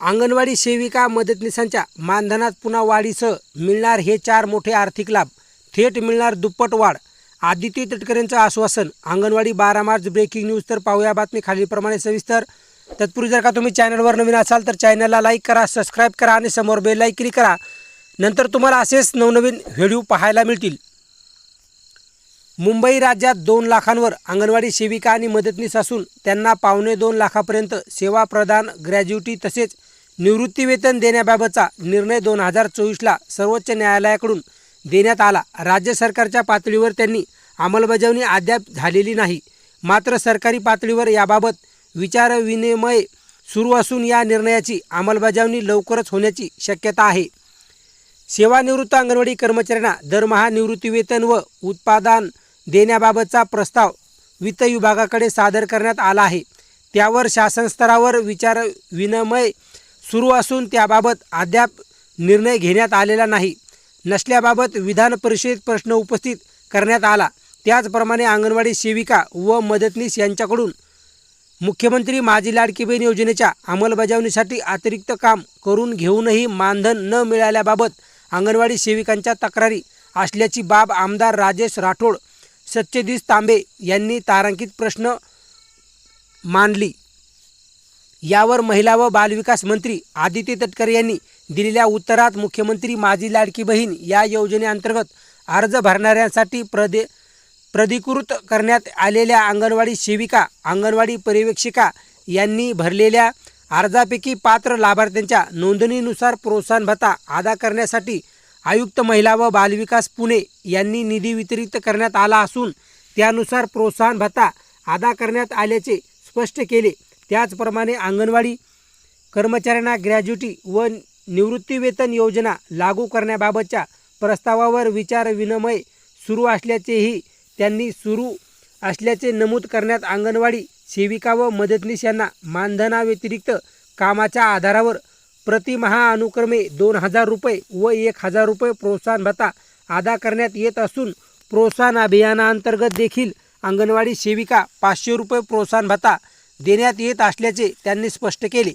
अंगणवाडी सेविका मदतनीसांच्या मानधनात पुन्हा वाढीसह मिळणार हे 4 मोठे आर्थिक लाभ, थेट मिळणार दुप्पट वाढ. आदित्य तटकरेंचं आश्वासन. Anganwadi 12 March breaking news. तर पाहूया बातमी खालीलप्रमाणे सविस्तर. तत्पूर्वी जर का तुम्ही चॅनलवर नवीन असाल तर चॅनलला लाईक करा, सबस्क्राईब करा आणि समोर बेल आयकॉन क्लिक करा. नंतर तुम्हाला असेच नवनवीन व्हिडिओ पाहायला मिळतील. मुंबई राज्यात 2 लाखांवर अंगणवाडी सेविका आणि मदतनीस असून त्यांना 2.25 लाखापर्यंत सेवा प्रदान, ग्रॅज्युटी तसेच निवृत्तीवेतन देण्याबाबतचा निर्णय 2024ला सर्वोच्च न्यायालयाकडून देण्यात आला. राज्य सरकारच्या पातळीवर त्यांनी अंमलबजावणी अद्याप झालेली नाही. मात्र सरकारी पातळीवर याबाबत विचारविनिमय सुरू असून या निर्णयाची अंमलबजावणी लवकरच होण्याची शक्यता आहे. सेवानिवृत्त अंगणवाडी कर्मचाऱ्यांना दरमहा निवृत्तीवेतन व उत्पादन देण्याबाबतचा प्रस्ताव वित्त विभागाकडे सादर करण्यात आला आहे. त्यावर शासन स्तरावर विचारविनिमय सुरू असून त्याबाबत अद्याप निर्णय घेण्यात आलेला नाही नसल्याबाबत विधान परिषदेत प्रश्न उपस्थित करण्यात आला. त्याचप्रमाणे अंगणवाडी सेविका व मदतनीस यांच्याकडून मुख्यमंत्री माझी लाडकी बहीण योजनेच्या अंमलबजावणीसाठी अतिरिक्त काम करून घेऊनही मानधन न मिळाल्याबाबत अंगणवाडी सेविकांच्या तक्रारी असल्याची बाब आमदार राजेश राठोड, सत्यजित तांबे यांनी तारांकित प्रश्न मांडली. यावर महिला व बालविकास मंत्री आदित्य तटकरे यांनी दिलेल्या उत्तरात मुख्यमंत्री माझी लाडकी बहीण या योजनेअंतर्गत अर्ज भरणाऱ्यांसाठी प्राधिकृत करण्यात आलेल्या अंगणवाडी सेविका, अंगणवाडी पर्यवेक्षिका यांनी भरलेल्या अर्जापैकी पात्र लाभार्थ्यांच्या नोंदणीनुसार प्रोत्साहन भत्ता अदा करण्यासाठी आयुक्त महिला व बालविकास पुणे यांनी निधी वितरित करण्यात आला असून त्यानुसार प्रोत्साहन भत्ता अदा करण्यात आल्याचे स्पष्ट केले. त्याचप्रमाणे अंगणवाडी कर्मचाऱ्यांना ग्रॅज्युटी व निवृत्तीवेतन योजना लागू करण्याबाबतच्या प्रस्तावावर विचारविनिमय सुरू असल्याचेही त्यांनी नमूद करण्यात अंगणवाडी सेविका व मदतनीस यांना मानधनाव्यतिरिक्त कामाच्या आधारावर प्रतिमहा अनुक्रमे 2,000 रुपये व 1,000 रुपये प्रोत्साहन भत्ता अदा करण्यात येत असून प्रोत्साहन अभियानाअंतर्गत देखील अंगणवाडी सेविका 500 रुपये प्रोत्साहन भत्ता देण्यात येत असल्याचे त्यांनी स्पष्ट केले.